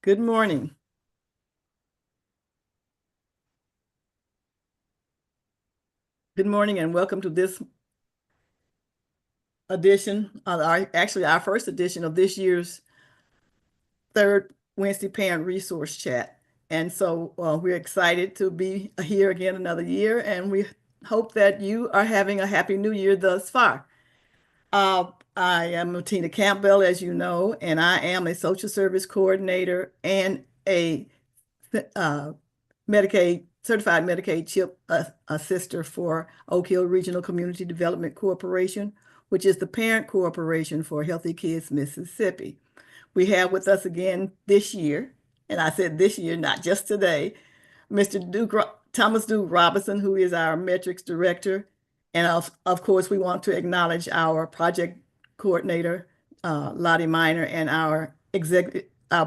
Good morning. Good morning and welcome to this edition, our first edition of this year's third Wednesday Parent Resource Chat. And so we're excited to be here again another year, and we hope that you are having a happy new year thus far. I am Tina Campbell, as you know, and I am a social service coordinator and a uh, Medicaid, certified Medicaid CHIP assister for Oak Hill Regional Community Development Corporation, which is the parent corporation for Healthy Kids Mississippi. We have with us again this year, and I said this year, not just today, Mr. Thomas Duke Robinson, who is our metrics director. And of course, we want to acknowledge our project coordinator, Lottie Miner, and our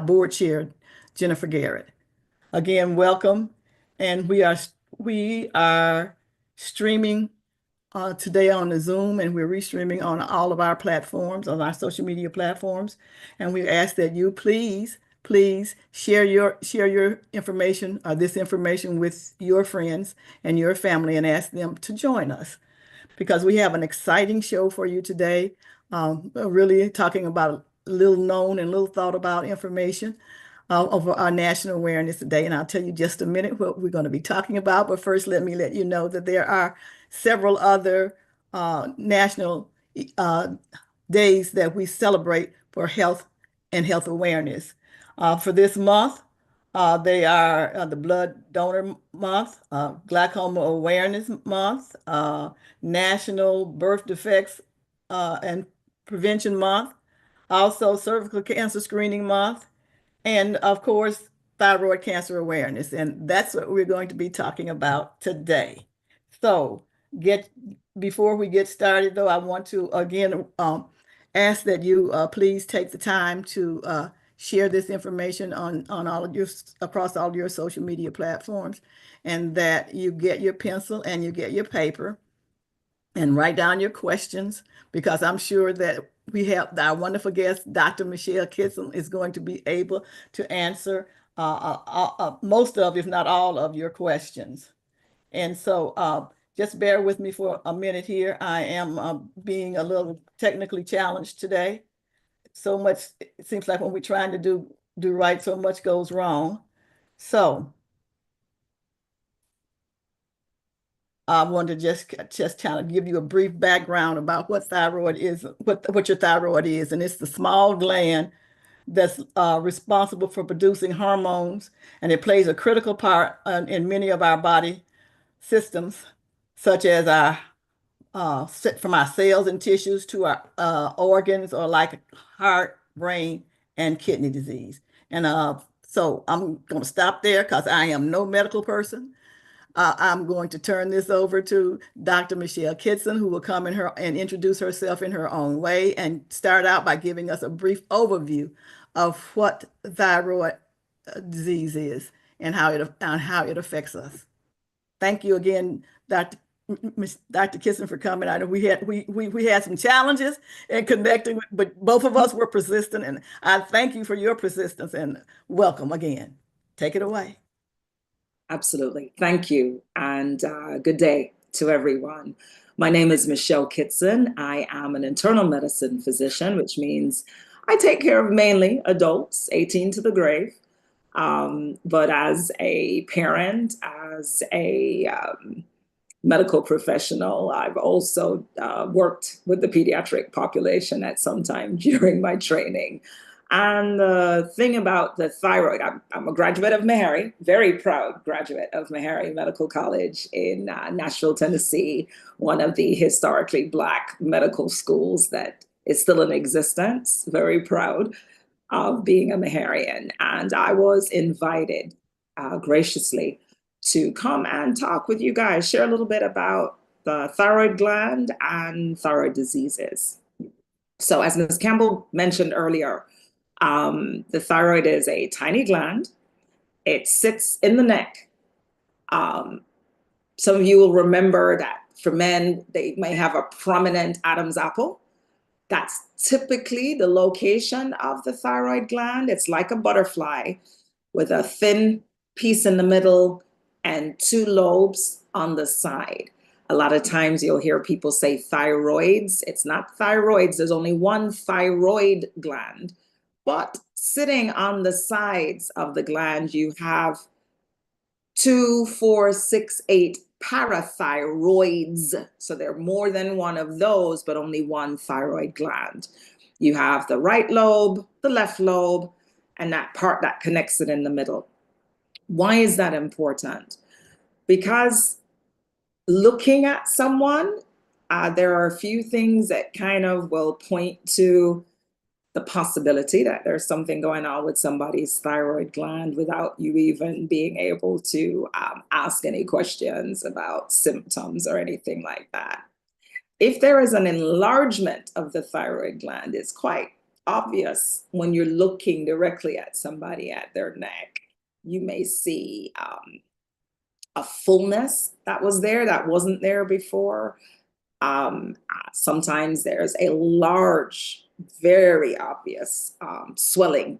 board chair, Jennifer Garrett. Again, welcome. And we are streaming today on the Zoom, and we're restreaming on all of our platforms, on our social media platforms. And we ask that you please share your information, this information with your friends and your family, and ask them to join us because we have an exciting show for you today. Really talking about little known and little thought about information of our National Awareness Day. And I'll tell you just a minute what we're going to be talking about. But first, let me let you know that there are several other national uh, days that we celebrate for health and health awareness. For this month, they are the Blood Donor Month, Glaucoma Awareness Month, National Birth Defects and Prevention Month, also Cervical Cancer Screening Month, and of course, thyroid cancer awareness. And that's what we're going to be talking about today. So, get before we get started, though, I want to again ask that you please take the time to share this information on all of your across all of your social media platforms, and that you get your pencil and you get your paper and write down your questions, because I'm sure that we have our wonderful guest, Dr. Michelle Kitson, is going to be able to answer most of, if not all of your questions. And so just bear with me for a minute here. I am being a little technically challenged today. So much, it seems like when we're trying to do right, so much goes wrong. So I want to just kind of give you a brief background about what thyroid is, what your thyroid is, and it's the small gland that's responsible for producing hormones, and it plays a critical part in many of our body systems, such as our from our cells and tissues to our organs, or like heart, brain, and kidney disease. And so I'm going to stop there because I am no medical person. I'm going to turn this over to Dr. Michelle Kitson, who will come in her and introduce herself in her own way and start out by giving us a brief overview of what thyroid disease is and how it affects us. Thank you again, Dr. Dr. Kitson, for coming. I know we had some challenges in connecting, but both of us were persistent, and I thank you for your persistence and welcome again. Take it away. Absolutely. Thank you. And good day to everyone. My name is Michelle Kitson. I am an internal medicine physician, which means I take care of mainly adults, 18 to the grave. But as a parent, as a medical professional, I've also worked with the pediatric population at some time during my training. And the thing about the thyroid, I'm a graduate of Meharry, very proud graduate of Meharry Medical College in Nashville, Tennessee, one of the historically Black medical schools that is still in existence. Very proud of being a Meharian. And I was invited graciously to come and talk with you guys, share a little bit about the thyroid gland and thyroid diseases. So, as Ms. Campbell mentioned earlier, the thyroid is a tiny gland. It sits in the neck. Um, some of you will remember that for men, they may have a prominent Adam's apple. That's typically the location of the thyroid gland. It's like a butterfly with a thin piece in the middle and two lobes on the side. A lot of times you'll hear people say thyroids. It's not thyroids. There's only one thyroid gland. But sitting on the sides of the gland, you have 2, 4, 6, 8 parathyroids. So there are more than one of those, but only one thyroid gland. You have the right lobe, the left lobe, and that part that connects it in the middle. Why is that important? Because looking at someone, there are a few things that kind of will point to the possibility that there's something going on with somebody's thyroid gland without you even being able to ask any questions about symptoms or anything like that. If there is an enlargement of the thyroid gland, it's quite obvious when you're looking directly at somebody at their neck. You may see a fullness that was there that wasn't there before. Sometimes there's a large, very obvious swelling,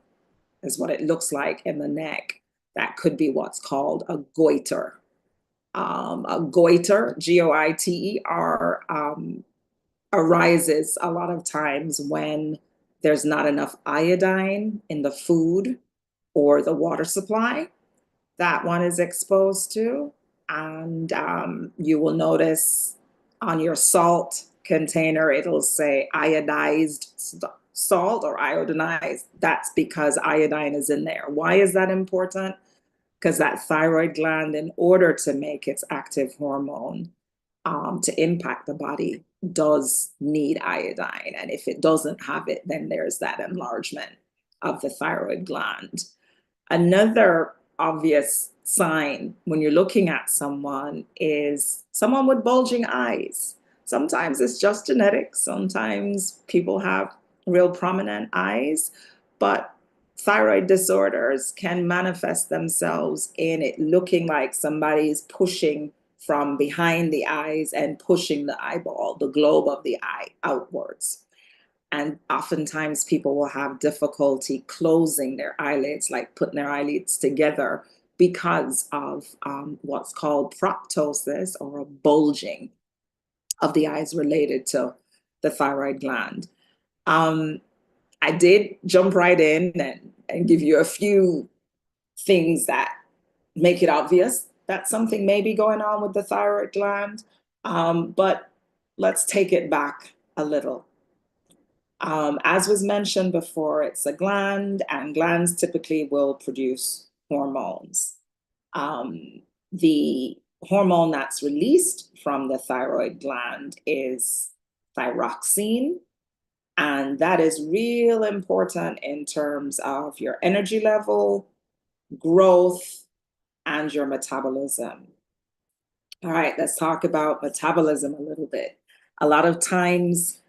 is what it looks like in the neck. That could be what's called a goiter. A goiter, Goiter, arises a lot of times when there's not enough iodine in the food or the water supply that one is exposed to. And you will notice on your salt container, it'll say iodized salt or iodinized. That's because iodine is in there. Why is that important? Because that thyroid gland, in order to make its active hormone to impact the body, does need iodine. And if it doesn't have it, then there's that enlargement of the thyroid gland. Another obvious sign when you're looking at someone is someone with bulging eyes. Sometimes it's just genetics. Sometimes people have real prominent eyes, but thyroid disorders can manifest themselves in it looking like somebody's pushing from behind the eyes and pushing the eyeball, the globe of the eye, outwards. And oftentimes people will have difficulty closing their eyelids, like putting their eyelids together because of what's called proptosis, or a bulging of the eyes related to the thyroid gland. I did jump right in and give you a few things that make it obvious that something may be going on with the thyroid gland, but let's take it back a little. As was mentioned before, it's a gland, and glands typically will produce hormones. The hormone that's released from the thyroid gland is thyroxine, and that is real important in terms of your energy level, growth, and your metabolism. All right, let's talk about metabolism a little bit. A lot of times,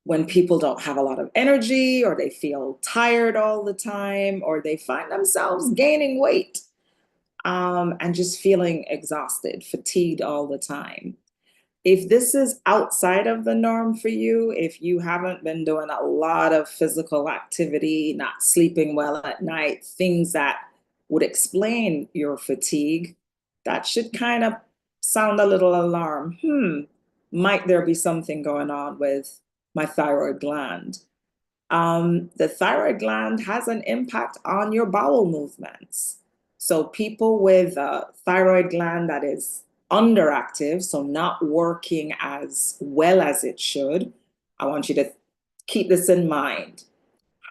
when people don't have a lot of energy, or they feel tired all the time, or they find themselves gaining weight and just feeling exhausted, fatigued all the time. If this is outside of the norm for you, if you haven't been doing a lot of physical activity, not sleeping well at night, things that would explain your fatigue, that should kind of sound a little alarm. Might there be something going on with my thyroid gland? The thyroid gland has an impact on your bowel movements. So people with a thyroid gland that is underactive, so not working as well as it should, I want you to keep this in mind.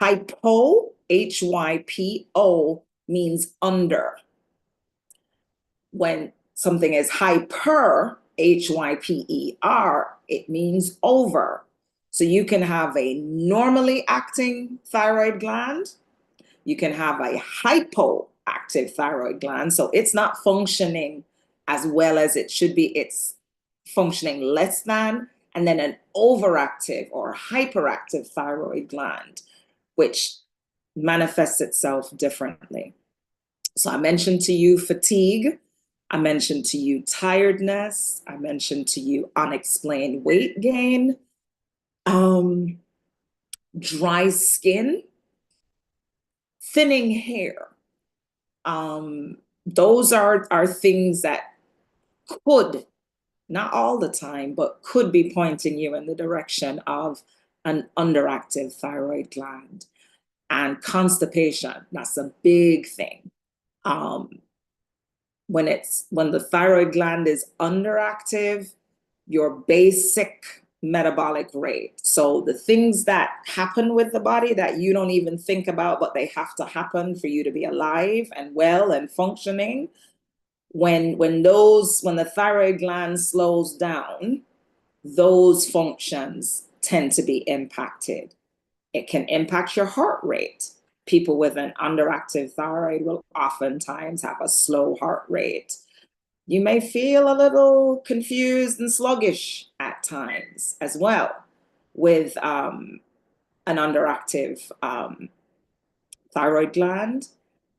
Hypo, Hypo, means under. When something is hyper, Hyper, it means over. So you can have a normally acting thyroid gland. You can have a hypoactive thyroid gland. So it's not functioning as well as it should be. It's functioning less than. And then an overactive or hyperactive thyroid gland, which manifests itself differently. So I mentioned to you fatigue. I mentioned to you tiredness. I mentioned to you unexplained weight gain. um, dry skin, thinning hair. Those are things that could, not all the time, but could be pointing you in the direction of an underactive thyroid gland. And constipation, that's a big thing. Um, when the thyroid gland is underactive, your basic metabolic rate. So the things that happen with the body that you don't even think about, but they have to happen for you to be alive and well and functioning. When the thyroid gland slows down, those functions tend to be impacted. It can impact your heart rate. People with an underactive thyroid will oftentimes have a slow heart rate. You may feel a little confused and sluggish at times as well with an underactive thyroid gland.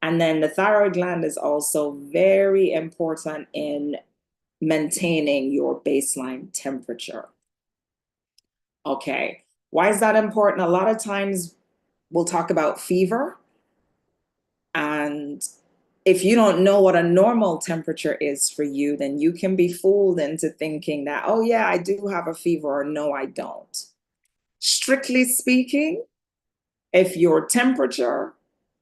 And then the thyroid gland is also very important in maintaining your baseline temperature. Okay, why is that important? A lot of times we'll talk about fever, and if you don't know what a normal temperature is for you, then you can be fooled into thinking that, oh, yeah, I do have a fever, or no, I don't. Strictly speaking, if your temperature,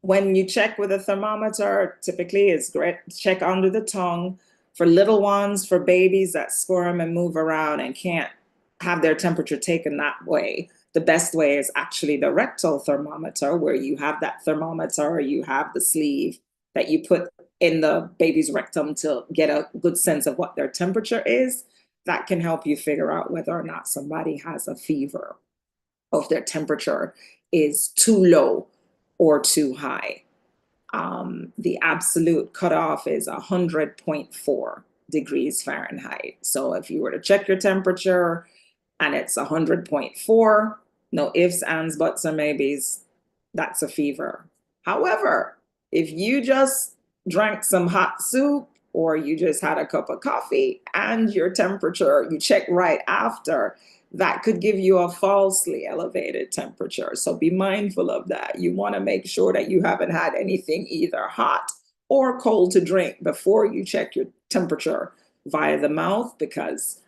when you check with a thermometer, typically is great, check under the tongue. For little ones, for babies that squirm and move around and can't have their temperature taken that way, the best way is actually the rectal thermometer, where you have that thermometer, you have the sleeve that you put in the baby's rectum to get a good sense of what their temperature is. That can help you figure out whether or not somebody has a fever, or if their temperature is too low or too high. The absolute cutoff is 100.4 degrees Fahrenheit. So if you were to check your temperature and it's 100.4, no ifs, ands, buts, or maybes, that's a fever. However, if you just drank some hot soup, or you just had a cup of coffee and your temperature, you check right after, that could give you a falsely elevated temperature. So be mindful of that. You want to make sure that you haven't had anything either hot or cold to drink before you check your temperature via the mouth, because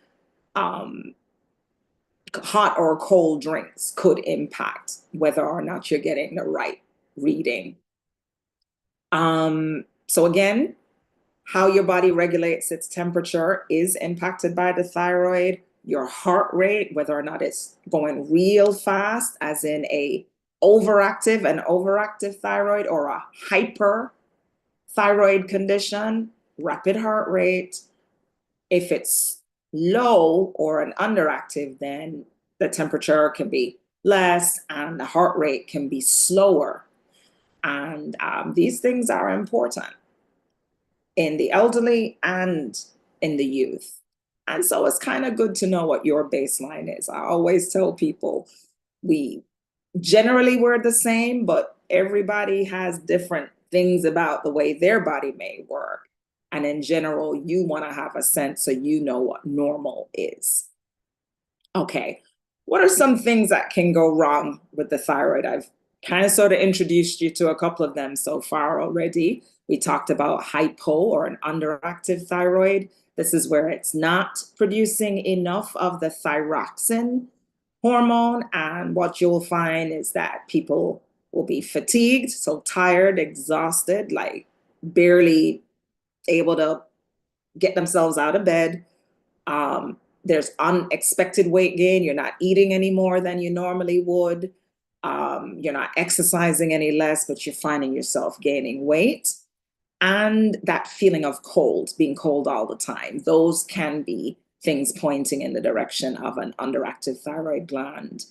hot or cold drinks could impact whether or not you're getting the right reading. So again, how your body regulates its temperature is impacted by the thyroid. Your heart rate, whether or not it's going real fast, as in an overactive thyroid, or a hyperthyroid condition, rapid heart rate. If it's low or an underactive, then the temperature can be less and the heart rate can be slower. And these things are important in the elderly and in the youth. And so it's kind of good to know what your baseline is. I always tell people we're the same, but everybody has different things about the way their body may work. And in general, you want to have a sense so you know what normal is. Okay, what are some things that can go wrong with the thyroid? I've kind of sort of introduced you to a couple of them so far already. We talked about hypo, or an underactive thyroid. This is where it's not producing enough of the thyroxine hormone. And what you'll find is that people will be fatigued, so tired, exhausted, like barely able to get themselves out of bed. There's unexpected weight gain. You're not eating any more than you normally would. You're not exercising any less, but you're finding yourself gaining weight. And that feeling of cold, being cold all the time, those can be things pointing in the direction of an underactive thyroid gland.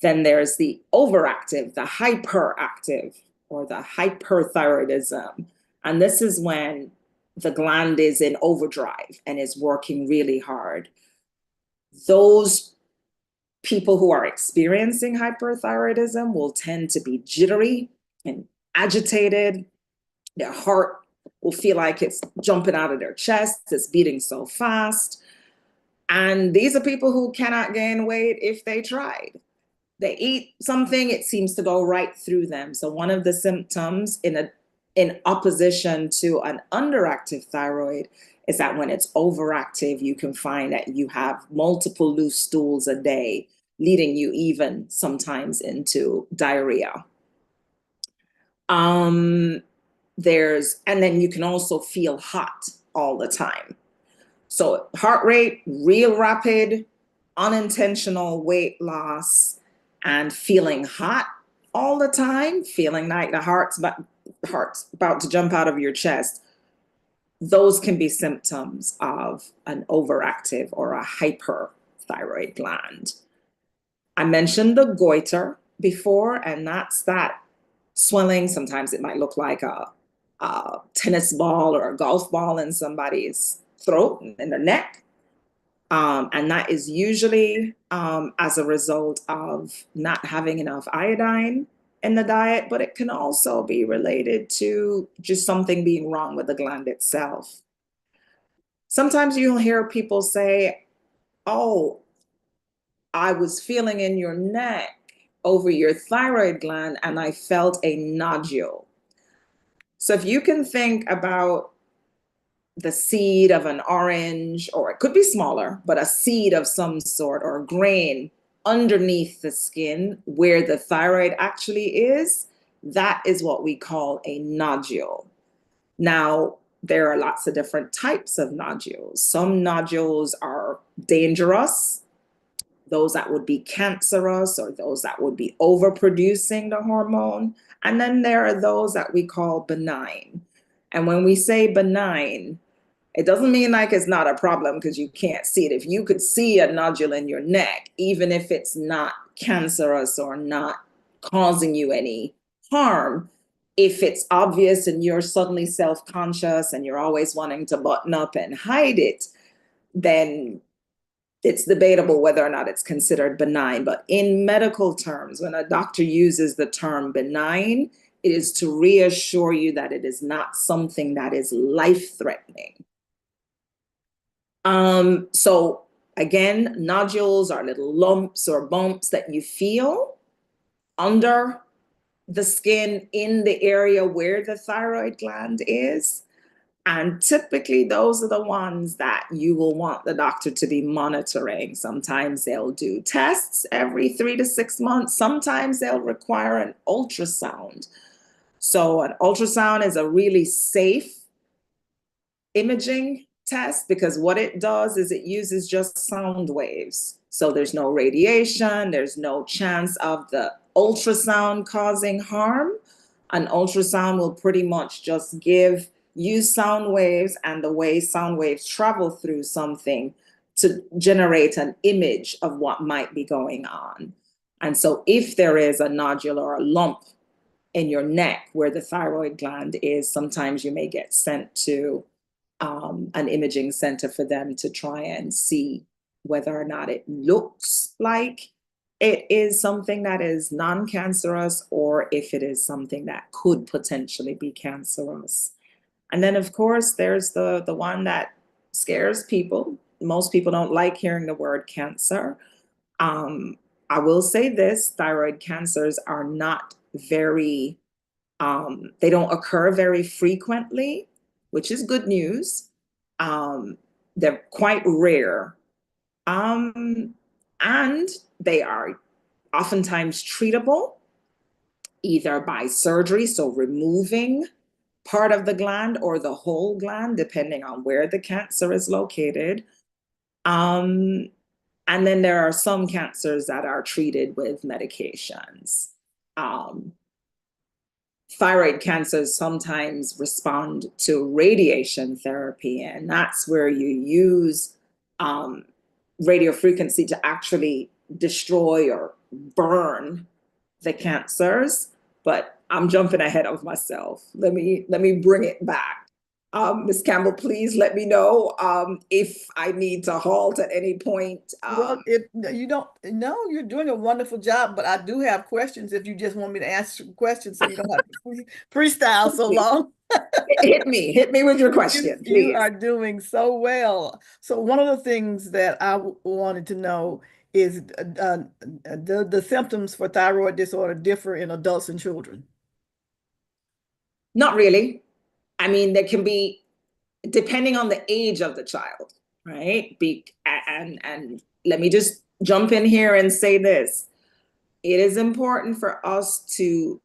Then there's the overactive, the hyperactive, or the hyperthyroidism. And this is when the gland is in overdrive and is working really hard. Those people who are experiencing hyperthyroidism will tend to be jittery and agitated. Their heart will feel like it's jumping out of their chest, it's beating so fast. And these are people who cannot gain weight if they tried. They eat something, it seems to go right through them. So one of the symptoms in opposition to an underactive thyroid is that when it's overactive, you can find that you have multiple loose stools a day, leading you even sometimes into diarrhea. And then you can also feel hot all the time. So heart rate, real rapid, unintentional weight loss, and feeling hot all the time, feeling like the heart's about to jump out of your chest. Those can be symptoms of an overactive or a hyperthyroid gland. I mentioned the goiter before, and that's that swelling. Sometimes it might look like a tennis ball or a golf ball in somebody's throat, in their neck. And that is usually as a result of not having enough iodine in the diet, but it can also be related to just something being wrong with the gland itself. Sometimes you'll hear people say, oh, I was feeling in your neck over your thyroid gland and I felt a nodule. So if you can think about the seed of an orange, or it could be smaller, but a seed of some sort or a grain underneath the skin where the thyroid actually is, that is what we call a nodule. Now, there are lots of different types of nodules. Some nodules are dangerous, those that would be cancerous, or those that would be overproducing the hormone. And then there are those that we call benign. And when we say benign, it doesn't mean like it's not a problem because you can't see it. If you could see a nodule in your neck, even if it's not cancerous or not causing you any harm, if it's obvious and you're suddenly self-conscious and you're always wanting to button up and hide it, then it's debatable whether or not it's considered benign. But in medical terms, when a doctor uses the term benign, it is to reassure you that it is not something that is life-threatening. So again, nodules are little lumps or bumps that you feel under the skin in the area where the thyroid gland is. And typically those are the ones that you will want the doctor to be monitoring. Sometimes they'll do tests every 3 to 6 months. Sometimes they'll require an ultrasound. So an ultrasound is a really safe imaging test because what it does is it uses just sound waves. So there's no radiation, there's no chance of the ultrasound causing harm. An ultrasound will pretty much just use sound waves and the way sound waves travel through something to generate an image of what might be going on. And so if there is a nodule or a lump in your neck where the thyroid gland is, sometimes you may get sent to an imaging center for them to try and see whether or not it looks like it is something that is non-cancerous or if it is something that could potentially be cancerous. And then, of course, there's the one that scares people. Most people don't like hearing the word cancer. I will say this, thyroid cancers are not very, they don't occur very frequently, which is good news. They're quite rare. And they are oftentimes treatable either by surgery, so removing part of the gland or the whole gland, depending on where the cancer is located. And then there are some cancers that are treated with medications. Thyroid cancers sometimes respond to radiation therapy, and that's where you use radiofrequency to actually destroy or burn the cancers. But I'm jumping ahead of myself. Let me bring it back. Ms. Campbell, please let me know if I need to halt at any point. Well, if you don't, no, you're doing a wonderful job, but I do have questions if you just want me to ask questions so you don't have to freestyle so long. Hit me with your You, question, you please. are doing so well. So one of the things that I wanted to know is the symptoms for thyroid disorder differ in adults and children. Not really. I mean, there can be, depending on the age of the child, right? And let me just jump in here and say this. It is important for us to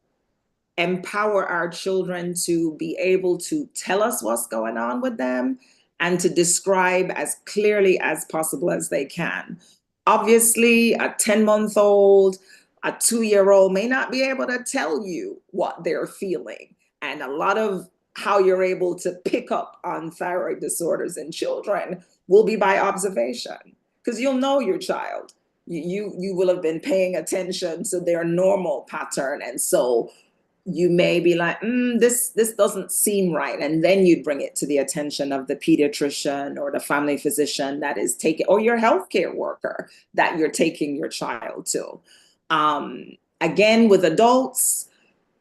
empower our children to be able to tell us what's going on with them and to describe as clearly as possible as they can. Obviously, a 10-month-old, a 2-year-old may not be able to tell you what they're feeling. And a lot of how you're able to pick up on thyroid disorders in children will be by observation, because you'll know your child. You will have been paying attention to their normal pattern. And so you may be like, this doesn't seem right. And then you'd bring it to the attention of the pediatrician or the family physician that is taking, or your healthcare worker that you're taking your child to. Again, with adults,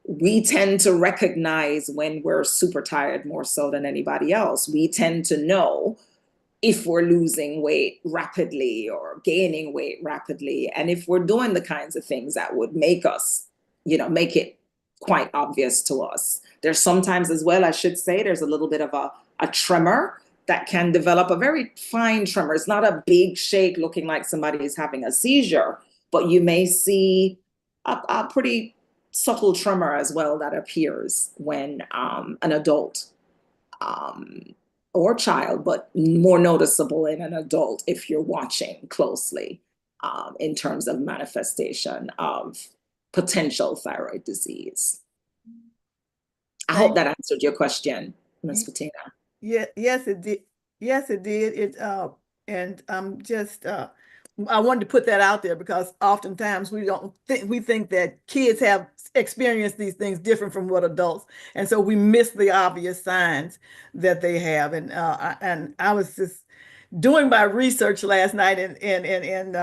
we tend to recognize when we're super tired more so than anybody else. We tend to know if we're losing weight rapidly or gaining weight rapidly, and if we're doing the kinds of things that would make us, make it quite obvious to us. There's sometimes as well, I should say, there's a little bit of a tremor that can develop, a very fine tremor. It's not a big shake looking like somebody is having a seizure, but you may see a pretty subtle tremor as well that appears when an adult or child, but more noticeable in an adult if you're watching closely in terms of manifestation of potential thyroid disease. I hope Thank that answered your question, Ms. you. Patina. Yeah, yes, it did. Yes, it did. And I'm just I wanted to put that out there because oftentimes we think that kids have experienced these things different from what adults, and so we miss the obvious signs that they have. And I was just doing my research last night and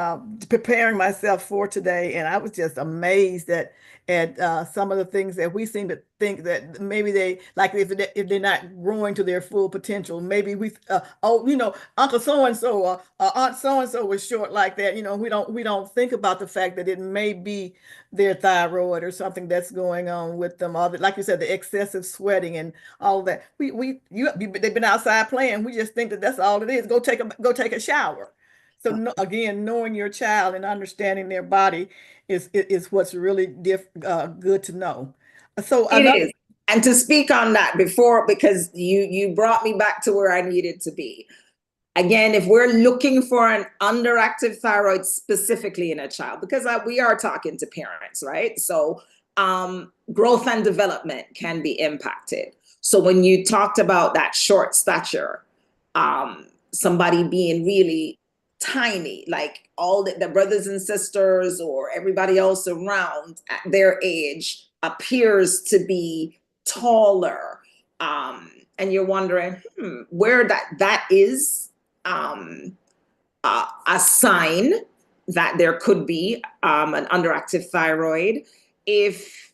preparing myself for today, and I was just amazed at some of the things that we seem to think that maybe they like if they're not growing to their full potential. Maybe Uncle so and so or Aunt so and so was short like that. We don't think about the fact that it may be their thyroid or something that's going on with them. All like you said, the excessive sweating and all that. They've been outside playing. We just think that that's all it is. Go take a shower. So no, again, knowing your child and understanding their body is what's really good to know. So It another, is. And to speak on that before, because you brought me back to where I needed to be. Again, if we're looking for an underactive thyroid specifically in a child, because we are talking to parents, right? So growth and development can be impacted. So when you talked about that short stature, somebody being really tiny, like all the brothers and sisters or everybody else around at their age appears to be taller. And you're wondering where that is a sign that there could be an underactive thyroid. If,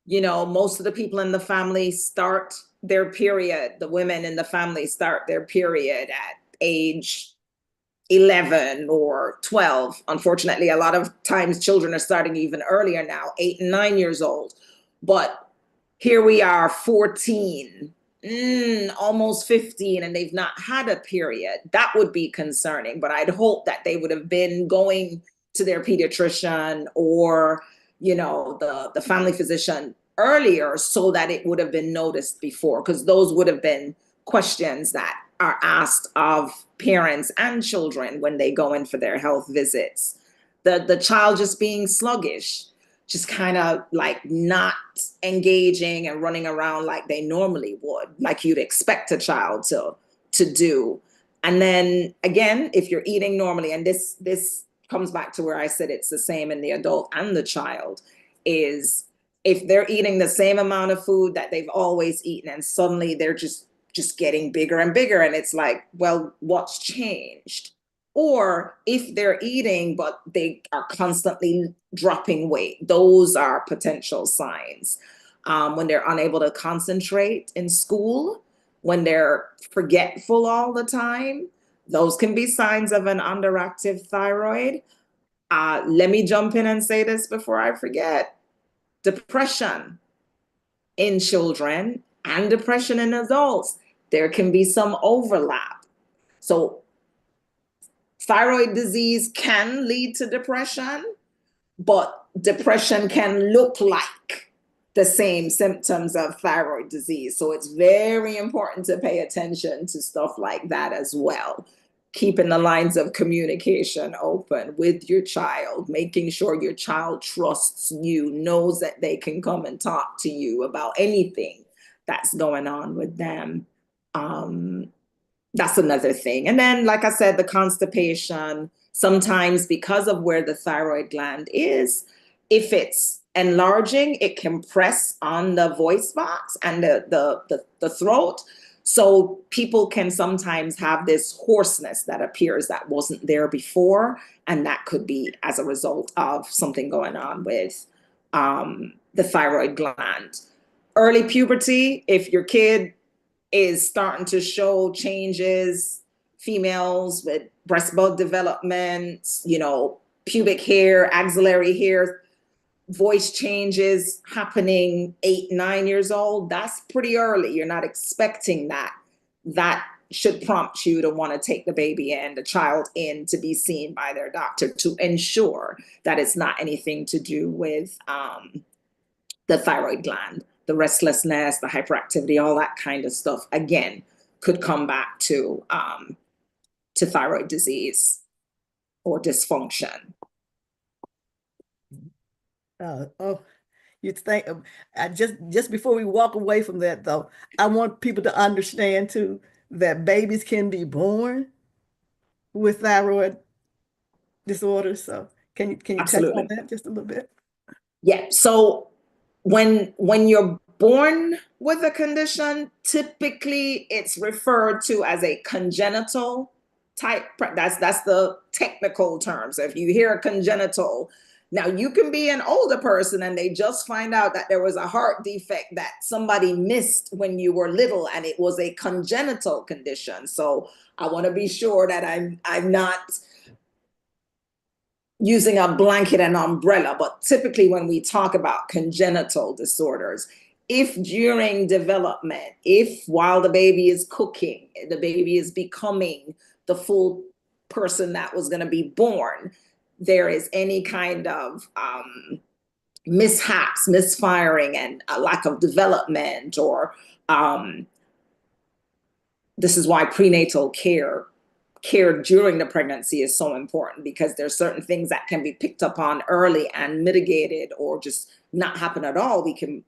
most of the people in the family start their period, the women in the family start their period at age 11 or 12. Unfortunately, a lot of times children are starting even earlier now, 8 and 9 years old. But here we are, 14, almost 15, and they've not had a period. That would be concerning, but I'd hope that they would have been going to their pediatrician or, the family physician earlier so that it would have been noticed before, because those would have been questions that are asked of parents and children when they go in for their health visits. The child just being sluggish, just kind of like not engaging and running around like they normally would, like you'd expect a child to do. And then again, if you're eating normally, and this comes back to where I said it's the same in the adult and the child, is if they're eating the same amount of food that they've always eaten and suddenly they're just just getting bigger and bigger. And it's like, well, what's changed? Or if they're eating, but they are constantly dropping weight, those are potential signs. When they're unable to concentrate in school, when they're forgetful all the time, those can be signs of an underactive thyroid. Let me jump in and say this before I forget. Depression in children and depression in adults, there can be some overlap. So thyroid disease can lead to depression, but depression can look like the same symptoms of thyroid disease. So it's very important to pay attention to stuff like that as well. Keeping the lines of communication open with your child, making sure your child trusts you, knows that they can come and talk to you about anything that's going on with them. That's another thing. And then, like I said, the constipation, sometimes because of where the thyroid gland is, if it's enlarging, it can press on the voice box and the throat. So people can sometimes have this hoarseness that appears that wasn't there before. And that could be as a result of something going on with the thyroid gland. Early puberty, if your kid is starting to show changes, females with breast bud development, pubic hair, axillary hair, voice changes happening 8, 9 years old, that's pretty early. You're not expecting that. That should prompt you to want to take the baby and the child in to be seen by their doctor to ensure that it's not anything to do with the thyroid gland. The restlessness, the hyperactivity, all that kind of stuff, again, could come back to thyroid disease or dysfunction. You think just before we walk away from that, though, I want people to understand too that babies can be born with thyroid disorders. So can you touch on that just a little bit? Yeah. So when you're born with a condition, typically it's referred to as a congenital type. That's the technical term. So if you hear congenital, now you can be an older person and they just find out that there was a heart defect that somebody missed when you were little and it was a congenital condition. So I want to be sure that I'm not using a blanket and umbrella, but typically when we talk about congenital disorders, if during development, if while the baby is cooking, the baby is becoming the full person that was going to be born, there is any kind of mishaps, misfiring, and a lack of development, or this is why prenatal care during the pregnancy is so important, because there's certain things that can be picked up on early and mitigated or just not happen at all. We can,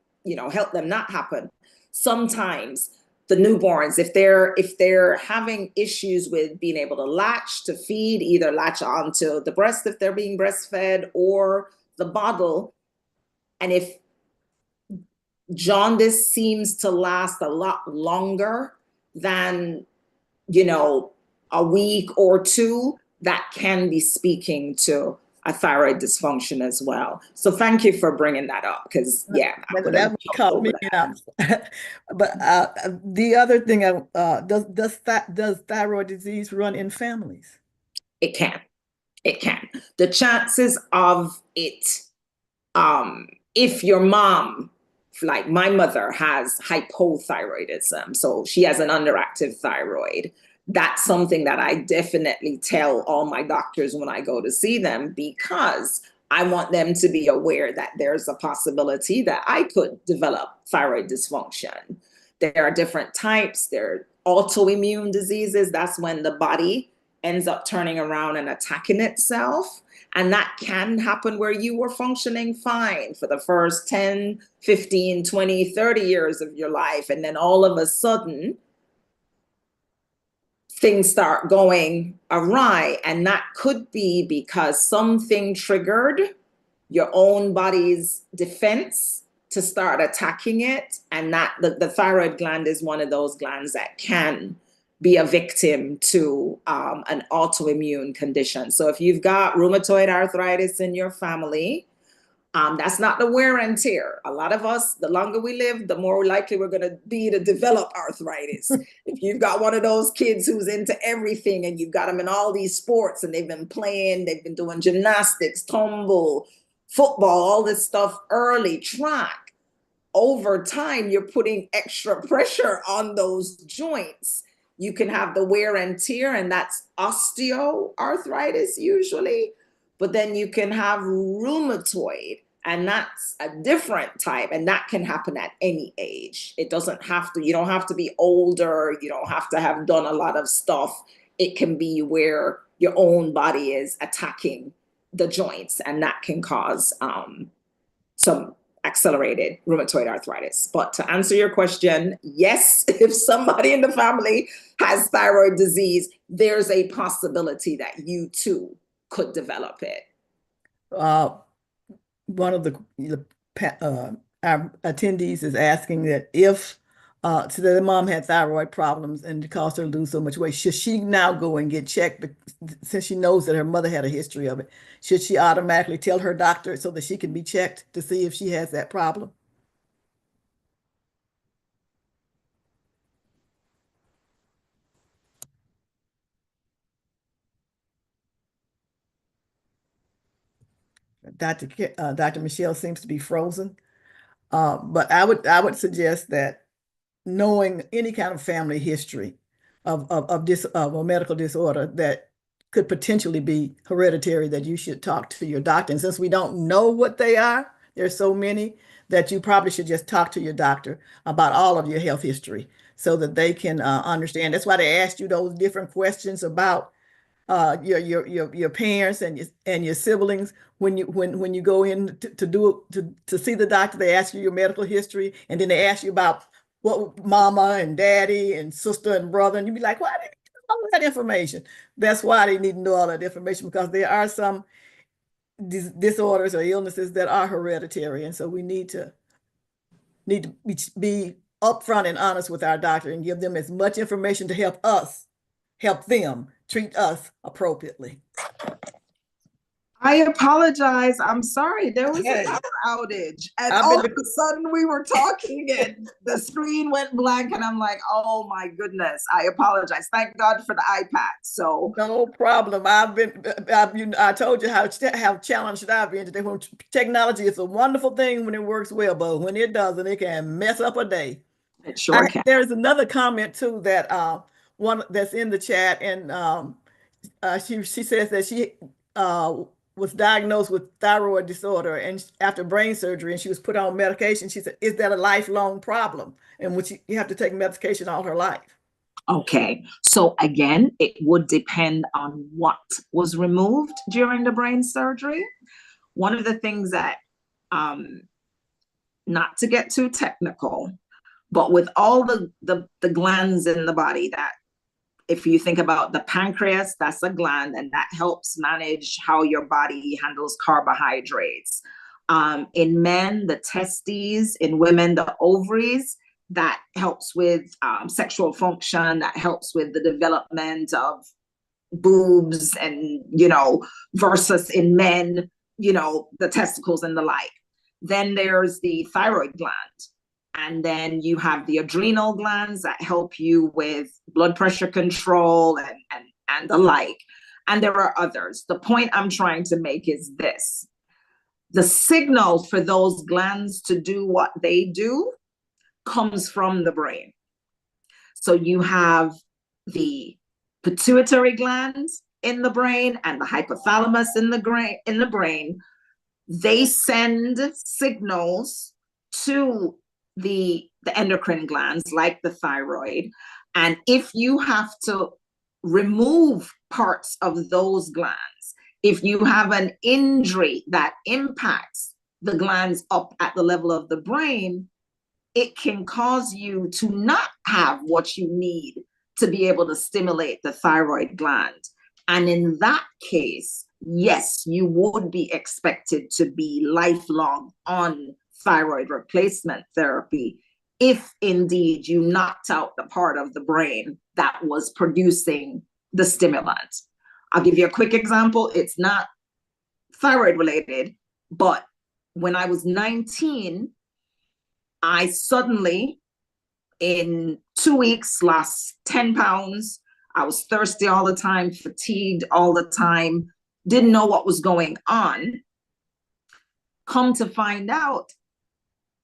help them not happen. Sometimes the newborns, if they're having issues with being able to latch to feed, either latch onto the breast if they're being breastfed or the bottle, and if jaundice seems to last a lot longer than, a week or two, that can be speaking to a thyroid dysfunction as well. So thank you for bringing that up, because that caught me out. But the other thing, does thyroid disease run in families? It can. The chances of it, if your mom, like my mother, has hypothyroidism, so she has an underactive thyroid, that's something that I definitely tell all my doctors when I go to see them, because I want them to be aware that there's a possibility that I could develop thyroid dysfunction. There are different types. There are autoimmune diseases. That's when the body ends up turning around and attacking itself. And that can happen where you were functioning fine for the first 10, 15, 20, 30 years of your life. And then all of a sudden, things start going awry. And that could be because something triggered your own body's defense to start attacking it. And that the thyroid gland is one of those glands that can be a victim to an autoimmune condition. So if you've got rheumatoid arthritis in your family, that's not the wear and tear. A lot of us, the longer we live, the more likely we're going to be to develop arthritis. If you've got one of those kids who's into everything and you've got them in all these sports and they've been playing, they've been doing gymnastics, tumble, football, all this stuff early, track, over time, you're putting extra pressure on those joints. You can have the wear and tear, and that's osteoarthritis usually. But then you can have rheumatoid, and that's a different type, and that can happen at any age. It doesn't have to, you don't have to be older, you don't have to have done a lot of stuff. It can be where your own body is attacking the joints, and that can cause some accelerated rheumatoid arthritis. But to answer your question, yes, if somebody in the family has thyroid disease, there's a possibility that you too could develop it. One of our attendees is asking that if so their mom had thyroid problems and it caused her to lose so much weight, should she now go and get checked since she knows that her mother had a history of it? Should she automatically tell her doctor so that she can be checked to see if she has that problem? Dr. Michelle seems to be frozen. But I would suggest that knowing any kind of family history of a medical disorder that could potentially be hereditary, that you should talk to your doctor. And since we don't know what they are, there's so many that you probably should just talk to your doctor about all of your health history so that they can understand. That's why they asked you those different questions about your parents and your siblings when you go in to see the doctor. They ask you your medical history, and then they ask you about what mama and daddy and sister and brother, and you be like, why do they need all that information? That's why they need to know all that information, because there are some disorders or illnesses that are hereditary, and so we need to be upfront and honest with our doctor and give them as much information to help them treat us appropriately. I apologize. I'm sorry. There was a power outage. And all of a sudden we were talking and the screen went blank and I'm like, oh my goodness. I apologize. Thank God for the iPad. So no problem. I told you how challenged I've been today. When technology is a wonderful thing when it works well, but when it doesn't, it can mess up a day. It sure can. There's another comment too that one that's in the chat, and she says that she was diagnosed with thyroid disorder and after brain surgery, and she was put on medication. She said, is that a lifelong problem? And would you have to take medication all her life? Okay, so again, it would depend on what was removed during the brain surgery. One of the things that, not to get too technical, but with all the glands in the body, that if you think about the pancreas, that's a gland, and that helps manage how your body handles carbohydrates. In men, the testes; in women, the ovaries. That helps with sexual function, that helps with the development of boobs and, versus in men, the testicles and the like. Then there's the thyroid gland. And then you have the adrenal glands that help you with blood pressure control and the like. And there are others. The point I'm trying to make is this: the signal for those glands to do what they do comes from the brain. So you have the pituitary glands in the brain and the hypothalamus in the brain. They send signals to the endocrine glands like the thyroid. And if you have to remove parts of those glands, if you have an injury that impacts the glands up at the level of the brain, it can cause you to not have what you need to be able to stimulate the thyroid gland. And in that case, yes, you would be expected to be lifelong on thyroid replacement therapy if indeed you knocked out the part of the brain that was producing the stimulant. I'll give you a quick example. It's not thyroid related, but when I was 19, I suddenly, in 2 weeks, lost 10 pounds. I was thirsty all the time, fatigued all the time, didn't know what was going on. Come to find out,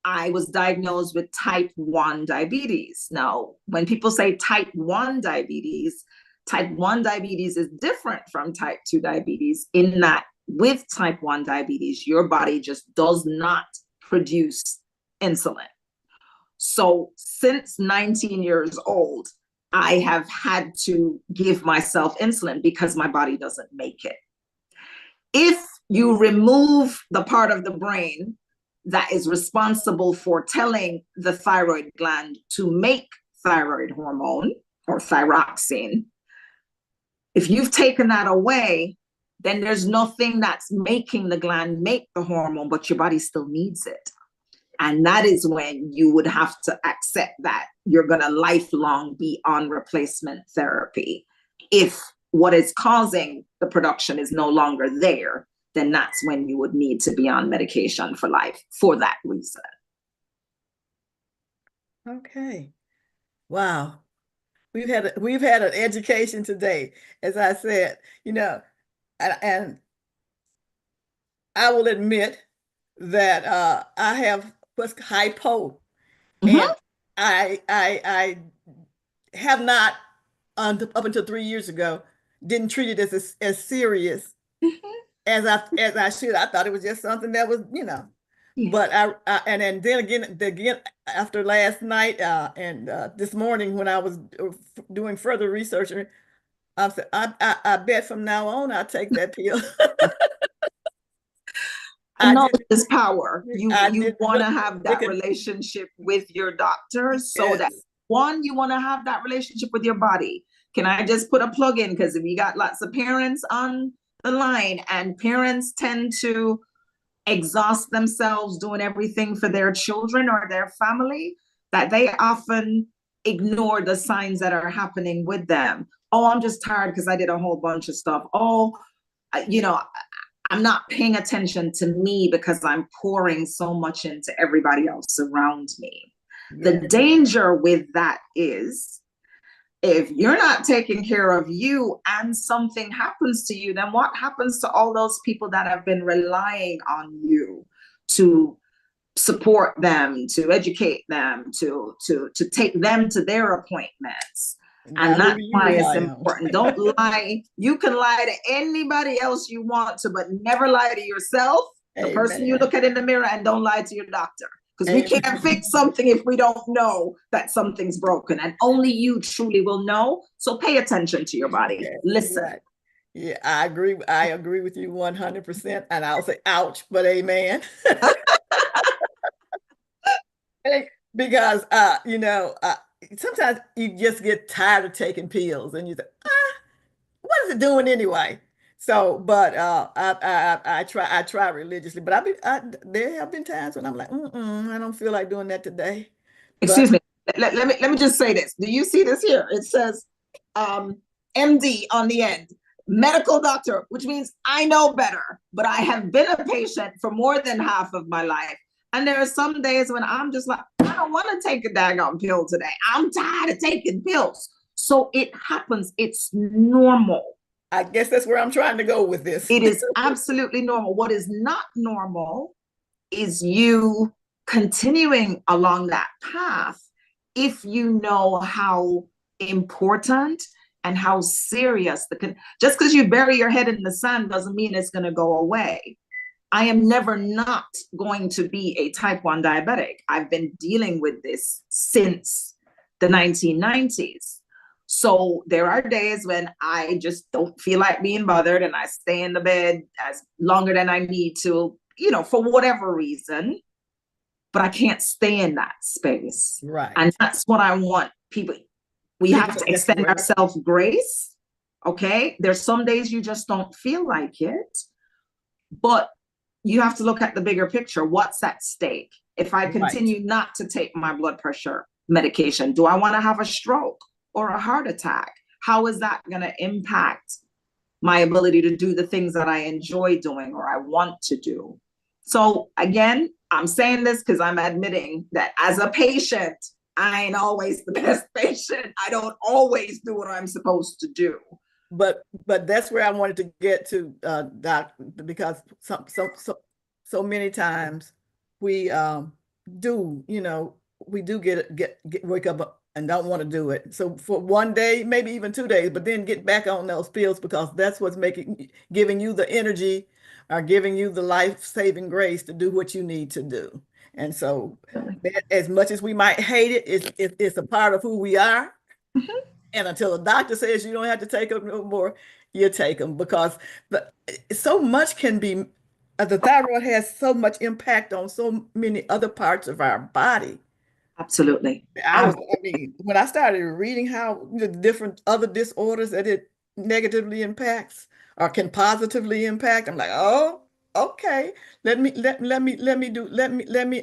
I was diagnosed with type 1 diabetes. Now, when people say type 1 diabetes is different from type 2 diabetes in that with type 1 diabetes, your body just does not produce insulin. So since 19 years old, I have had to give myself insulin because my body doesn't make it. If you remove the part of the brain that is responsible for telling the thyroid gland to make thyroid hormone or thyroxine, if you've taken that away, then there's nothing that's making the gland make the hormone, but your body still needs it. And that is when you would have to accept that you're going to lifelong be on replacement therapy. If what is causing the production is no longer there, then that's when you would need to be on medication for life for that reason. Okay. Wow. We've had an education today, as I said, and I will admit that I have what's hypo, and I have not up until 3 years ago didn't treat it as serious as I should. I thought it was just something that was, but and then again after last night and this morning when I was doing further research, I said I bet from now on I'll take that pill. Knowledge is power. You want to have that relationship with your doctor so that one, you want to have that relationship with your body. Can I just put a plug in? Because we got lots of parents on the line, and parents tend to exhaust themselves doing everything for their children or their family, that they often ignore the signs that are happening with them. Oh, I'm just tired because I did a whole bunch of stuff. Oh, I'm not paying attention to me because I'm pouring so much into everybody else around me. Yeah. The danger with that is if you're not taking care of you and something happens to you, then what happens to all those people that have been relying on you to support them, to educate them, to take them to their appointments? And that's why it's important. Don't lie. You can lie to anybody else you want to, but never lie to yourself, the person you look at in the mirror, and don't lie to your doctor. Because we can't fix something if we don't know that something's broken. And only you truly will know. So pay attention to your body. Listen. Right. Yeah, I agree. I agree with you 100%. And I'll say, ouch, but amen. Because, sometimes you just get tired of taking pills and you say, what is it doing anyway? So, but I try religiously, but there have been times when I'm like, I don't feel like doing that today. Excuse me. Let me just say this. Do you see this here? It says MD on the end, medical doctor, which means I know better, but I have been a patient for more than half of my life. And there are some days when I'm just like, I don't want to take a daggone pill today. I'm tired of taking pills. So it happens. It's normal. I guess that's where I'm trying to go with this. It is absolutely normal. What is not normal is you continuing along that path if you know how important and how serious just because you bury your head in the sand doesn't mean it's going to go away. I am never not going to be a type 1 diabetic. I've been dealing with this since the 1990s. So there are days when I just don't feel like being bothered and I stay in the bed as longer than I need to, for whatever reason, but I can't stay in that space. Right. And that's what I want people. We have to extend ourselves grace. Okay. There's some days you just don't feel like it, but you have to look at the bigger picture. What's at stake? If I Right. continue not to take my blood pressure medication, do I want to have a stroke or a heart attack? How is that going to impact my ability to do the things that I enjoy doing or I want to do? So again, I'm saying this because I'm admitting that as a patient, I ain't always the best patient. I don't always do what I'm supposed to do. But that's where I wanted to get to, Doc, because so many times we do, we do get wake up and don't want to do it. So for one day, maybe even 2 days, but then get back on those pills because that's what's giving you the energy or giving you the life-saving grace to do what you need to do. And so as much as we might hate it, it's a part of who we are. Mhm. And until the doctor says you don't have to take them no more, you take them because so much can be, the thyroid has so much impact on so many other parts of our body. Absolutely. I mean, when I started reading how the different other disorders that it negatively impacts or can positively impact, I'm like, oh, okay. Let me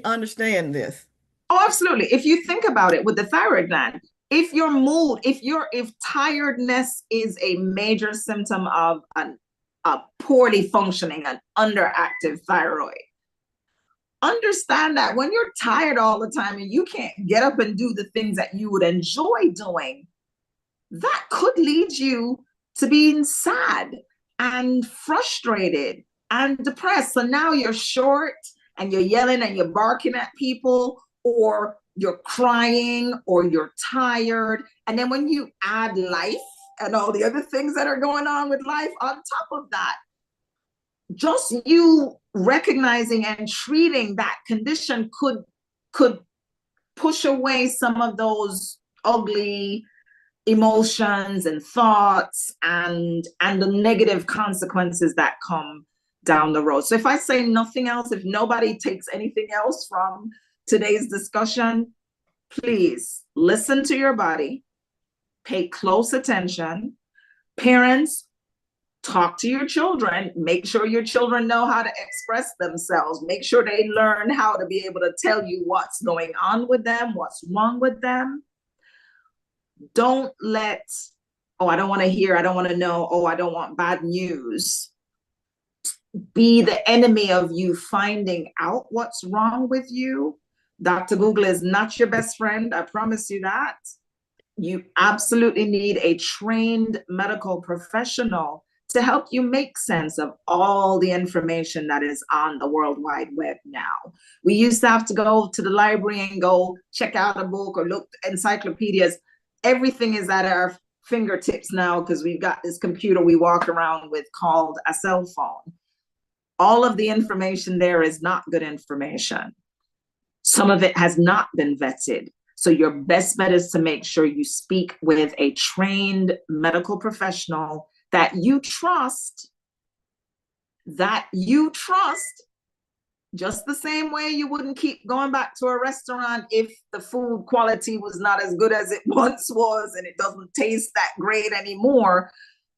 understand this. Oh, absolutely. If you think about it with the thyroid gland, if your mood, if tiredness is a major symptom of a poorly functioning, an underactive thyroid, understand that when you're tired all the time and you can't get up and do the things that you would enjoy doing, that could lead you to being sad and frustrated and depressed. So now you're short and you're yelling and you're barking at people, or you're crying, or you're tired. And then when you add life and all the other things that are going on with life on top of that, just you recognizing and treating that condition could push away some of those ugly emotions and thoughts and the negative consequences that come down the road. So if I say nothing else, if nobody takes anything else from today's discussion, please listen to your body, pay close attention. Parents, talk to your children, make sure your children know how to express themselves, make sure they learn how to be able to tell you what's going on with them, what's wrong with them. Don't let, oh, I don't want to hear, I don't want to know, oh, I don't want bad news, be the enemy of you finding out what's wrong with you. Dr. Google is not your best friend, I promise you that. You absolutely need a trained medical professional to help you make sense of all the information that is on the World Wide Web now. We used to have to go to the library and go check out a book or look at encyclopedias. Everything is at our fingertips now because we've got this computer we walk around with called a cell phone. All of the information there is not good information. Some of it has not been vetted. So your best bet is to make sure you speak with a trained medical professional that you trust, just the same way you wouldn't keep going back to a restaurant if the food quality was not as good as it once was and it doesn't taste that great anymore.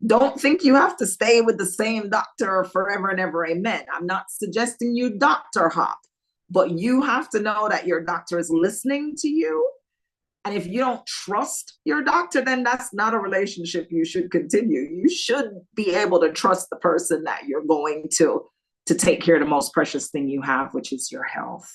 Don't think you have to stay with the same doctor forever and ever, amen. I'm not suggesting you doctor hop, but you have to know that your doctor is listening to you. And if you don't trust your doctor, then that's not a relationship you should continue. You should be able to trust the person that you're going to take care of the most precious thing you have, which is your health.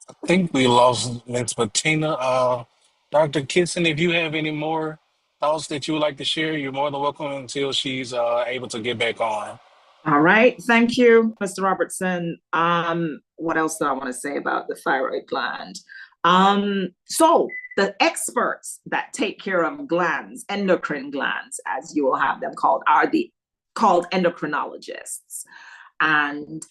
I think we lost Ms. Bettina. Dr. Kitson, if you have any more thoughts that you would like to share, you're more than welcome until she's able to get back on. All right. Thank you, Mr. Robertson. What else do I want to say about the thyroid gland? So the experts that take care of glands, endocrine glands, as you will have them called, are called endocrinologists. And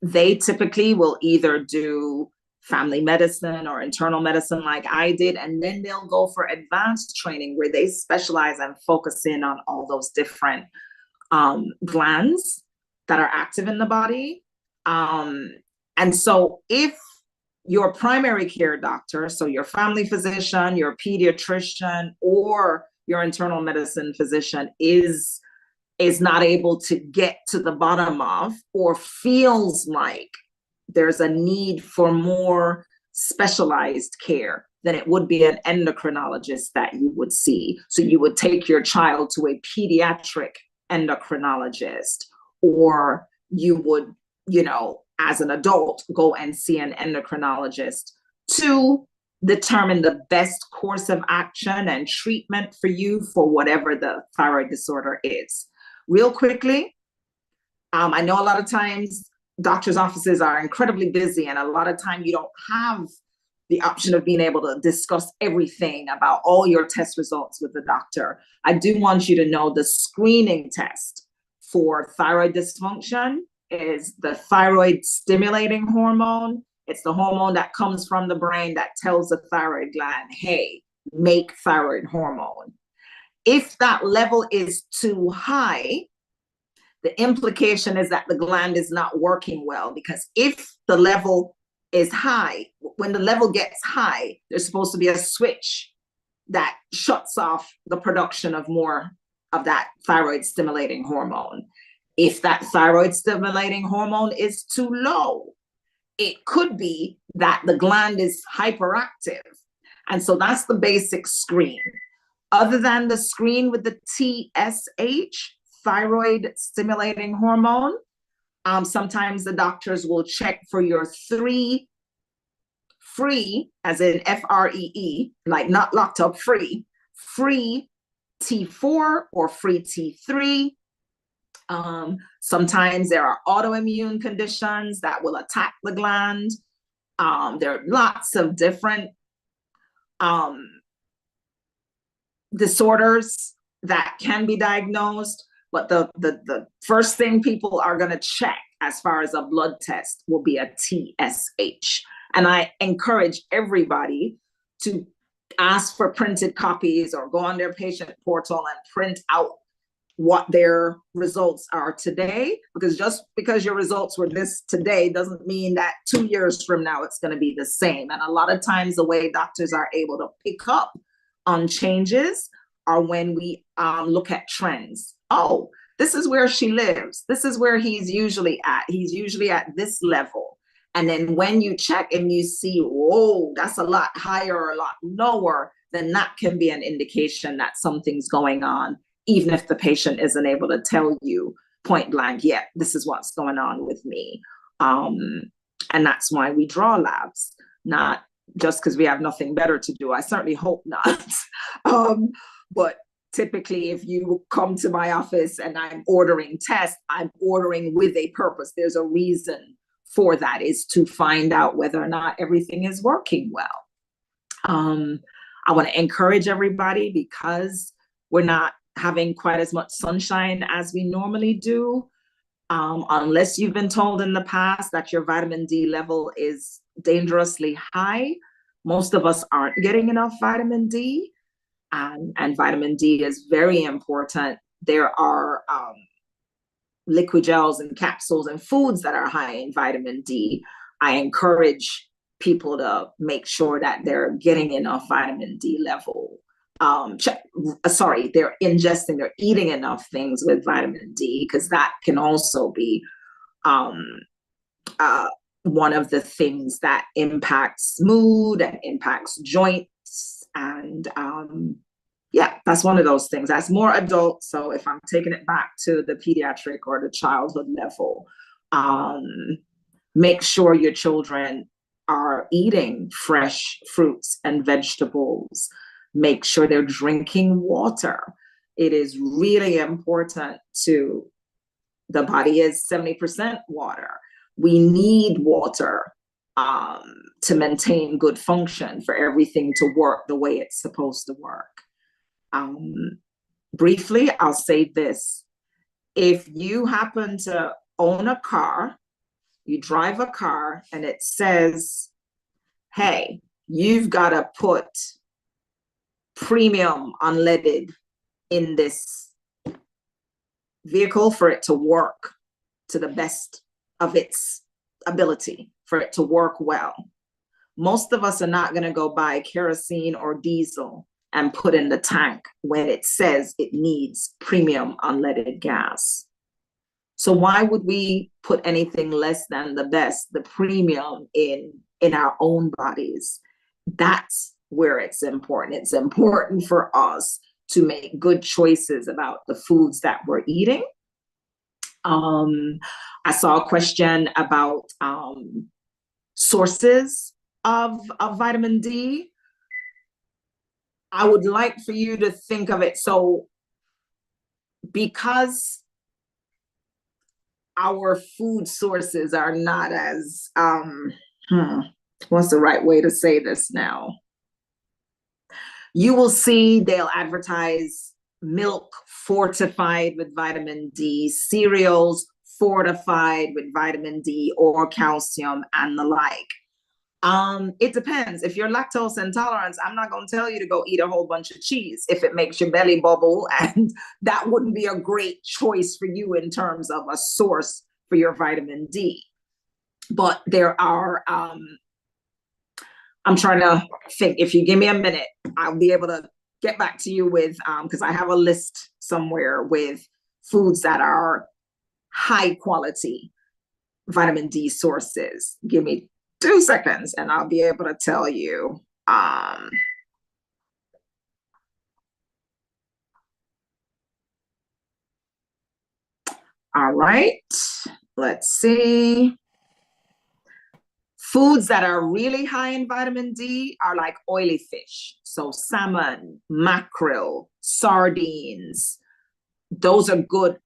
they typically will either do family medicine or internal medicine like I did, and then they'll go for advanced training where they specialize and focus in on all those different glands that are active in the body. And so if your primary care doctor, so your family physician, your pediatrician, or your internal medicine physician is not able to get to the bottom of, or feels like there's a need for more specialized care, then it would be an endocrinologist that you would see. So you would take your child to a pediatric endocrinologist, or you would, you know, as an adult, go and see an endocrinologist to determine the best course of action and treatment for you for whatever the thyroid disorder is. Real quickly, I know a lot of times doctors' offices are incredibly busy, and a lot of time you don't have the option of being able to discuss everything about all your test results with the doctor. I do want you to know the screening test for thyroid dysfunction is the thyroid stimulating hormone. It's the hormone that comes from the brain that tells the thyroid gland, hey, make thyroid hormone. If that level is too high, the implication is that the gland is not working well, because if the level is high, when the level gets high, there's supposed to be a switch that shuts off the production of more of that thyroid stimulating hormone. If that thyroid stimulating hormone is too low, it could be that the gland is hyperactive. And so that's the basic screen. Other than the screen with the TSH, thyroid stimulating hormone, sometimes the doctors will check for your 3 free, as in FREE, like not locked up, free T4 or free T3. Sometimes there are autoimmune conditions that will attack the gland. There are lots of different disorders that can be diagnosed, but the first thing people are going to check as far as a blood test will be a TSH. And I encourage everybody to ask for printed copies or go on their patient portal and print out what their results are today, because just because your results were this today doesn't mean that 2 years from now it's going to be the same. And a lot of times the way doctors are able to pick up on changes are when we look at trends. Oh, this is where she lives. This is where he's usually at. He's usually at this level. And then when you check and you see, whoa, that's a lot higher or a lot lower, then that can be an indication that something's going on, even if the patient isn't able to tell you point blank, yeah, this is what's going on with me. And that's why we draw labs, not just because we have nothing better to do. I certainly hope not. But typically, if you come to my office and I'm ordering tests, I'm ordering with a purpose. There's a reason for that, is to find out whether or not everything is working well. I want to encourage everybody, because we're not having quite as much sunshine as we normally do. Unless you've been told in the past that your vitamin D level is dangerously high, most of us aren't getting enough vitamin D. And vitamin D is very important. There are liquid gels and capsules and foods that are high in vitamin D. I encourage people to make sure that they're getting enough vitamin D level. They're eating enough things with vitamin D, because that can also be one of the things that impacts mood and impacts joints. And yeah, that's one of those things. That's more adult. So if I'm taking it back to the pediatric or the childhood level, make sure your children are eating fresh fruits and vegetables. Make sure they're drinking water. It is really important the body is 70% water. We need water to maintain good function, for everything to work the way it's supposed to work. Briefly, I'll say this. If you happen to own a car, you drive a car and it says, hey, you've got to put premium unleaded in this vehicle for it to work to the best of its ability, for it to work well. Most of us are not going to go buy kerosene or diesel and put in the tank when it says it needs premium unleaded gas. So why would we put anything less than the best, the premium in our own bodies? That's where it's important. It's important for us to make good choices about the foods that we're eating. I saw a question about sources of vitamin D. I would like for you to think of it. So because our food sources are not as, what's the right way to say this now? You will see they'll advertise milk fortified with vitamin D, cereals fortified with vitamin D or calcium and the like. It depends. If you're lactose intolerant, I'm not going to tell you to go eat a whole bunch of cheese if it makes your belly bubble, and that wouldn't be a great choice for you in terms of a source for your vitamin D. But there are, I'm trying to think, if you give me a minute, I'll be able to get back to you with, because I have a list somewhere with foods that are high quality vitamin D sources. Give me 2 seconds and I'll be able to tell you. All right, let's see. Foods that are really high in vitamin D are like oily fish. So salmon, mackerel, sardines. Those are good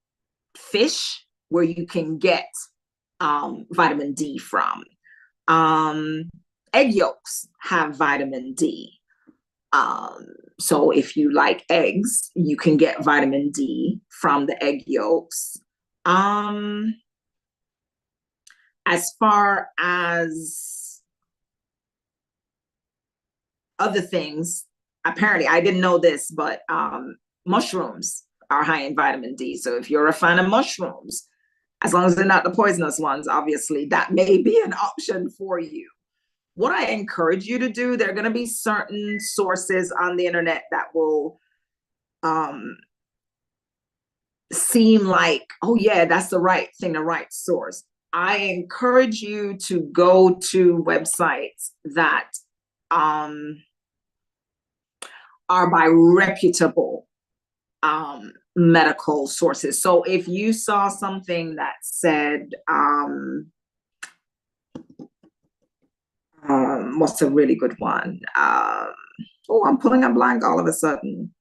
fish where you can get vitamin D from. Egg yolks have vitamin D. So if you like eggs, you can get vitamin D from the egg yolks. As far as other things, apparently, I didn't know this, but mushrooms are high in vitamin D. So if you're a fan of mushrooms, as long as they're not the poisonous ones, obviously, that may be an option for you. What I encourage you to do, there are going to be certain sources on the internet that will seem like, oh yeah, that's the right thing, the right source. I encourage you to go to websites that are by reputable medical sources. So if you saw something that said, what's a really good one? Oh, I'm pulling a blank all of a sudden.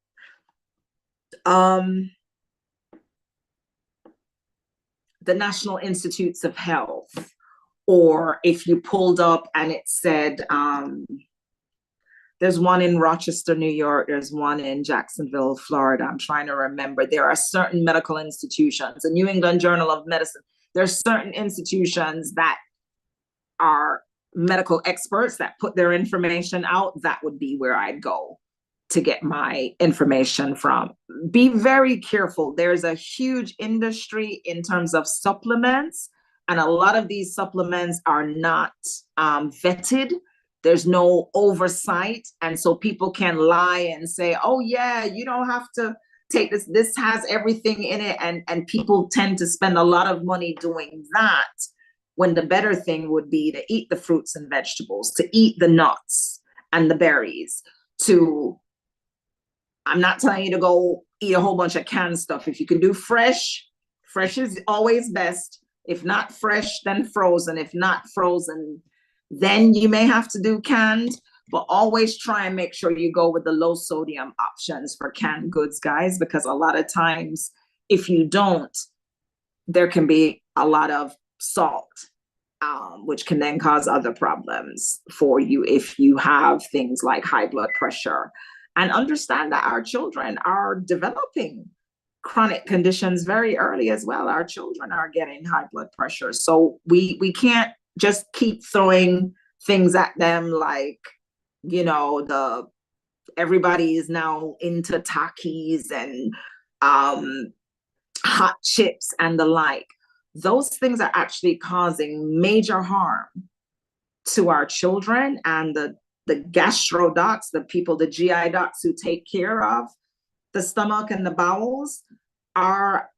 The National Institutes of Health, or if you pulled up and it said, there's one in Rochester, New York, there's one in Jacksonville, Florida. I'm trying to remember. There are certain medical institutions, the New England Journal of Medicine. There's certain institutions that are medical experts that put their information out. That would be where I'd go to get my information from. Be very careful. There's a huge industry in terms of supplements, and a lot of these supplements are not vetted. There's no oversight. And so people can lie and say, oh yeah, you don't have to take this. This has everything in it. And people tend to spend a lot of money doing that, when the better thing would be to eat the fruits and vegetables, to eat the nuts and the berries, I'm not telling you to go eat a whole bunch of canned stuff. If you can do fresh is always best. If not fresh, then frozen. If not frozen, then you may have to do canned, but always try and make sure you go with the low sodium options for canned goods, guys, because a lot of times, if you don't, there can be a lot of salt, which can then cause other problems for you if you have things like high blood pressure. And understand that our children are developing chronic conditions very early as well. Our children are getting high blood pressure. So we can't just keep throwing things at them like, you know, everybody is now into Takis and hot chips and the like. Those things are actually causing major harm to our children, and the gastro docs, the people, the GI docs who take care of the stomach and the bowels, are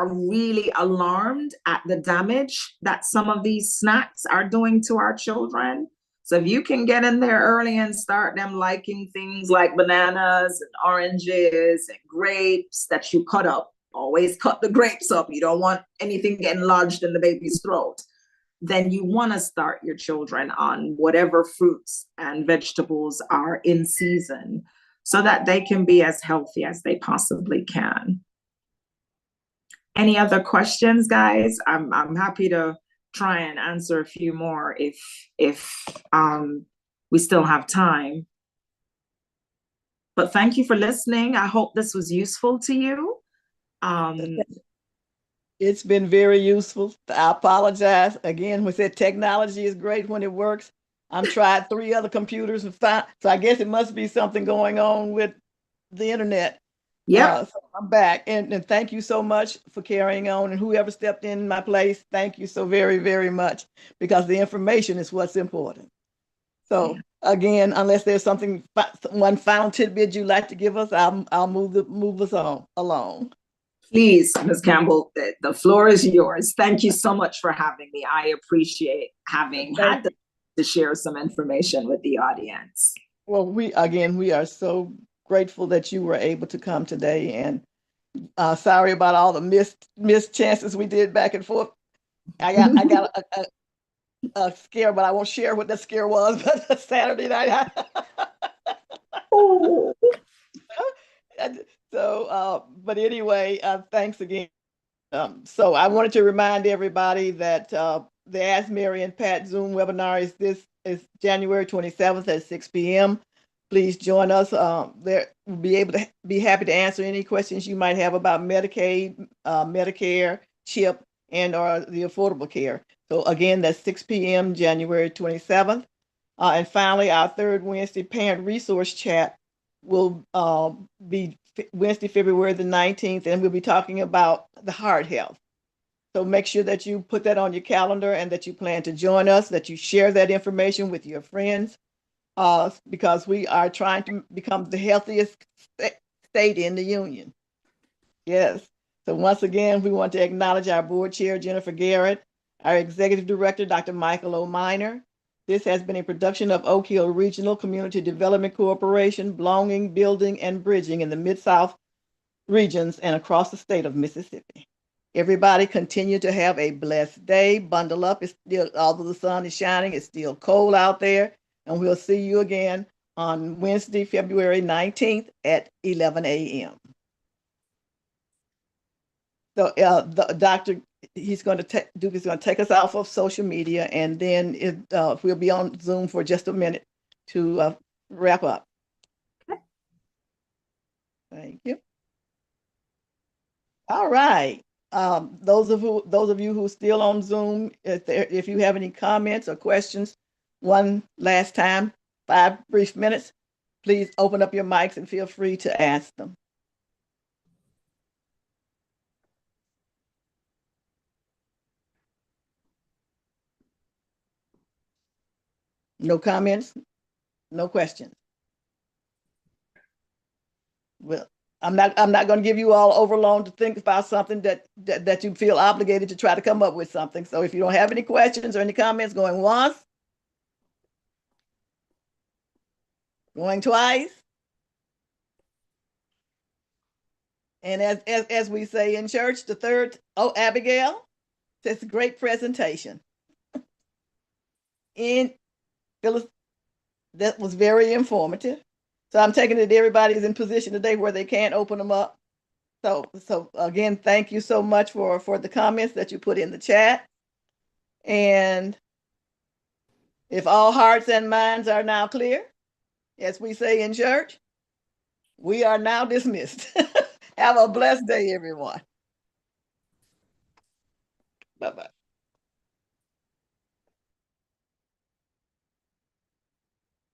really alarmed at the damage that some of these snacks are doing to our children. So if you can get in there early and start them liking things like bananas and oranges and grapes that you cut up, always cut the grapes up. You don't want anything getting lodged in the baby's throat. Then you want to start your children on whatever fruits and vegetables are in season so that they can be as healthy as they possibly can. Any other questions, guys? I'm happy to try and answer a few more if we still have time. But thank you for listening. I hope this was useful to you. It's been very useful. I apologize. Again, we said technology is great when it works. I've tried 3 other computers and found, so I guess it must be something going on with the internet. Yeah. So I'm back. And thank you so much for carrying on. And whoever stepped in my place, thank you so very, very much, because the information is what's important. So again, unless there's something, one final tidbit you'd like to give us, I'll move us on along. Please, Ms. Campbell, the floor is yours. Thank you so much for having me. I appreciate having had to share some information with the audience. Well, we are so grateful that you were able to come today, and sorry about all the missed chances we did back and forth. I got a scare, but I won't share what the scare was. But Saturday night. So, but anyway, thanks again. So I wanted to remind everybody that the Ask Mary and Pat Zoom webinar is January 27th at 6 p.m. Please join us. There we'll be happy to answer any questions you might have about Medicaid, Medicare, CHIP, and or the Affordable Care. So again, that's 6 p.m. January 27th. And finally, our third Wednesday Parent Resource Chat will be Wednesday, February the 19th, and we'll be talking about the heart health. So make sure that you put that on your calendar and that you plan to join us, that you share that information with your friends, because we are trying to become the healthiest state in the union. Yes. So once again, we want to acknowledge our board chair, Jennifer Garrett, our executive director, Dr. Michael O. Minor. This has been a production of Oak Hill Regional Community Development Corporation, belonging, building, and bridging in the Mid-South regions and across the state of Mississippi. Everybody continue to have a blessed day. Bundle up. It's still, although the sun is shining, it's still cold out there. And we'll see you again on Wednesday, February 19th at 11 a.m. So the doctor, he's going to take us off of social media, and then we'll be on Zoom for just a minute to wrap up. Okay. Thank you. All right. Those of you who are still on Zoom, if you have any comments or questions, one last time, 5 brief minutes, please open up your mics and feel free to ask them. No comments, no questions. Well, I'm not going to give you all overload to think about something that you feel obligated to try to come up with something. So if you don't have any questions or any comments, going once, going twice, and as we say in church, the third. Oh, Abigail, that's a great presentation. Phyllis, that was very informative. So I'm taking it everybody's in position today where they can't open them up. So again, thank you so much for the comments that you put in the chat. And if all hearts and minds are now clear, as we say in church, we are now dismissed. Have a blessed day, everyone. Bye-bye.